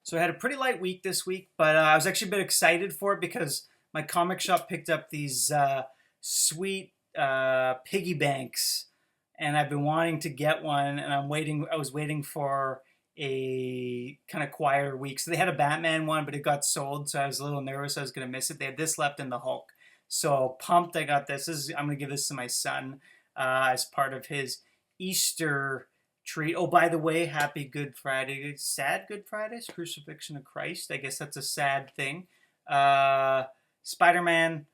So I had a pretty light week this week, but I was actually a bit excited for it because my comic shop picked up these sweet piggy banks, and I've been wanting to get one, and I was waiting for a kind of quieter week. So they had a Batman one, but it got sold, so I was a little nervous I was going to miss it. They had this left in the Hulk, so pumped I got this. I'm going to give this to my son as part of his Easter treat. Oh, by the way, happy Good Friday. Sad Good Friday? Crucifixion of Christ. I guess that's a sad thing. Spider-Man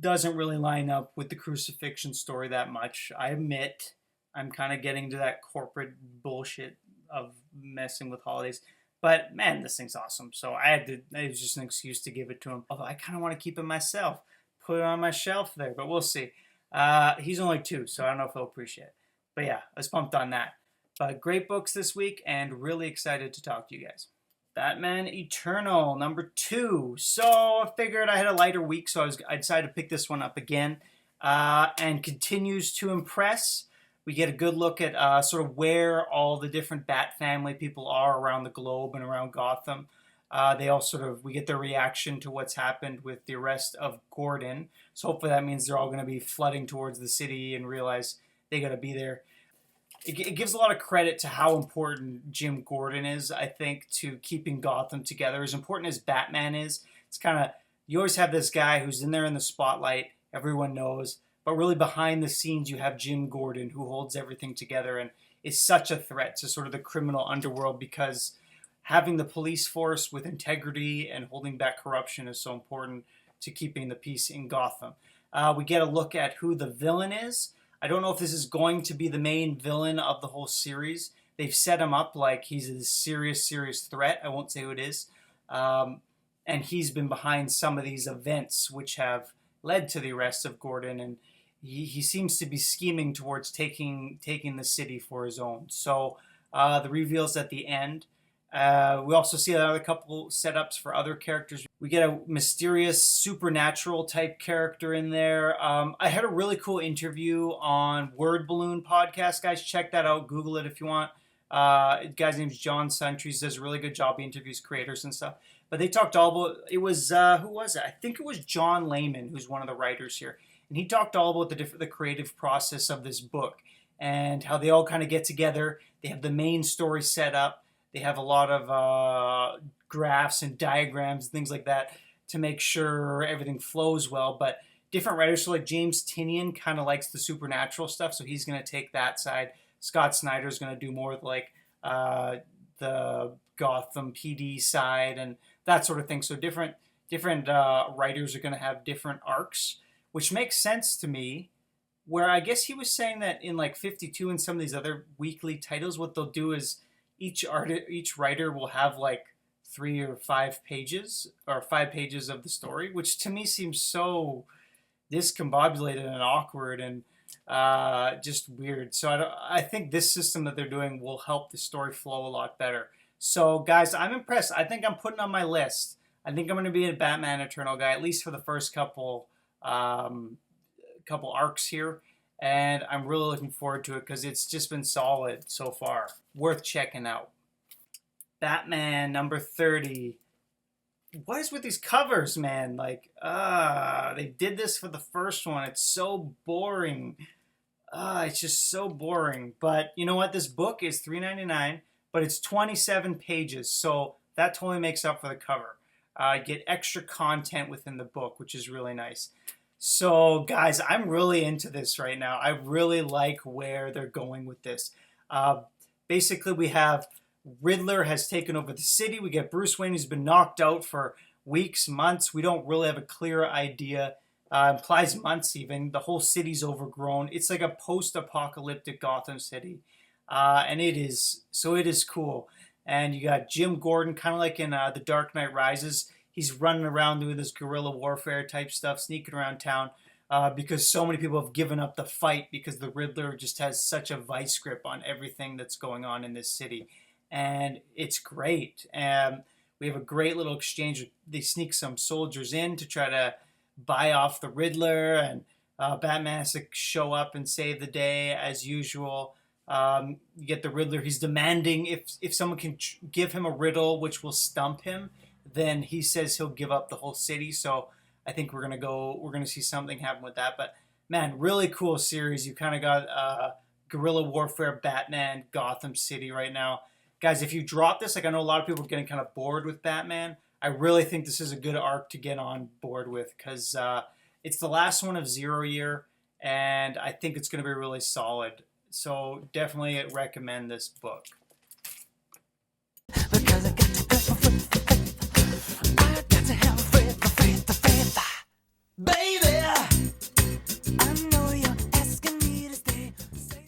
doesn't really line up with the crucifixion story that much. I admit I'm kind of getting to that corporate bullshit of messing with holidays. But man, this thing's awesome. So it was just an excuse to give it to him. Although I kind of want to keep it myself. Put it on my shelf there, but we'll see. He's only 2, so I don't know if he'll appreciate it. But yeah, I was pumped on that. But great books this week and really excited to talk to you guys. Batman Eternal, number 2. So I figured I had a lighter week, so I decided to pick this one up again. And continues to impress. We get a good look at sort of where all the different Bat family people are around the globe and around Gotham. We get their reaction to what's happened with the arrest of Gordon. So hopefully that means they're all going to be flooding towards the city and realize they got to be there. It gives a lot of credit to how important Jim Gordon is, I think, to keeping Gotham together. As important as Batman is, it's kind of, you always have this guy who's in there in the spotlight, everyone knows, but really behind the scenes you have Jim Gordon who holds everything together and is such a threat to sort of the criminal underworld because having the police force with integrity and holding back corruption is so important to keeping the peace in Gotham. We get a look at who the villain is. I don't know if this is going to be the main villain of the whole series. They've set him up like he's a serious threat. I won't say who it is. And he's been behind some of these events which have led to the arrest of Gordon. And he seems to be scheming towards taking the city for his own. So the reveal's at the end. We also see another couple setups for other characters. We get a mysterious supernatural type character in there. I had a really cool interview on Word Balloon podcast. Guys, check that out. Google it if you want. Guy's name's John Sentries. Does a really good job. He interviews creators and stuff. But they talked all about, it was, who was it? I think it was John Layman, who's one of the writers here. And he talked all about the creative process of this book and how they all kind of get together. They have the main story set up. They have a lot of graphs and diagrams and things like that to make sure everything flows well. But different writers, so like James Tynion kind of likes the supernatural stuff, so he's going to take that side. Scott Snyder's going to do more like the Gotham PD side and that sort of thing. So different writers are going to have different arcs, which makes sense to me. Where I guess he was saying that in like 52 and some of these other weekly titles, what they'll do is each writer will have like 3 or 5 pages or 5 pages of the story, which to me seems so discombobulated and awkward and just weird. So I think this system that they're doing will help the story flow a lot better. So guys, I'm impressed. I think I'm putting on my list. I think I'm going to be a Batman Eternal guy, at least for the first couple arcs here. And I'm really looking forward to it because it's just been solid so far. Worth checking out. Batman number 30. What is with these covers, man? Like, they did this for the first one. It's so boring. It's just so boring. But you know what? This book is $3.99, but it's 27 pages. So that totally makes up for the cover. Get extra content within the book, which is really nice. So, guys, I'm really into this right now. I really like where they're going with this. Basically, we have Riddler has taken over the city. We get Bruce Wayne, who's been knocked out for weeks, months. We don't really have a clear idea. Implies months even. The whole city's overgrown. It's like a post-apocalyptic Gotham City. And it is cool. And you got Jim Gordon, kind of like in The Dark Knight Rises. He's running around doing this guerrilla warfare type stuff, sneaking around town because so many people have given up the fight because the Riddler just has such a vice grip on everything that's going on in this city. And it's great. We have a great little exchange. They sneak some soldiers in to try to buy off the Riddler, and Batman has to show up and save the day as usual. You get the Riddler. He's demanding if someone can give him a riddle which will stump him, then he says he'll give up the whole city. So I think we're gonna see something happen with that. But man, really cool series. You kind of got guerrilla warfare, Batman, Gotham City right now. Guys, if you drop this, like I know a lot of people are getting kind of bored with Batman. I really think this is a good arc to get on board with because it's the last one of Zero Year, and I think it's going to be really solid. So definitely recommend this book. Because I got to have faith, baby.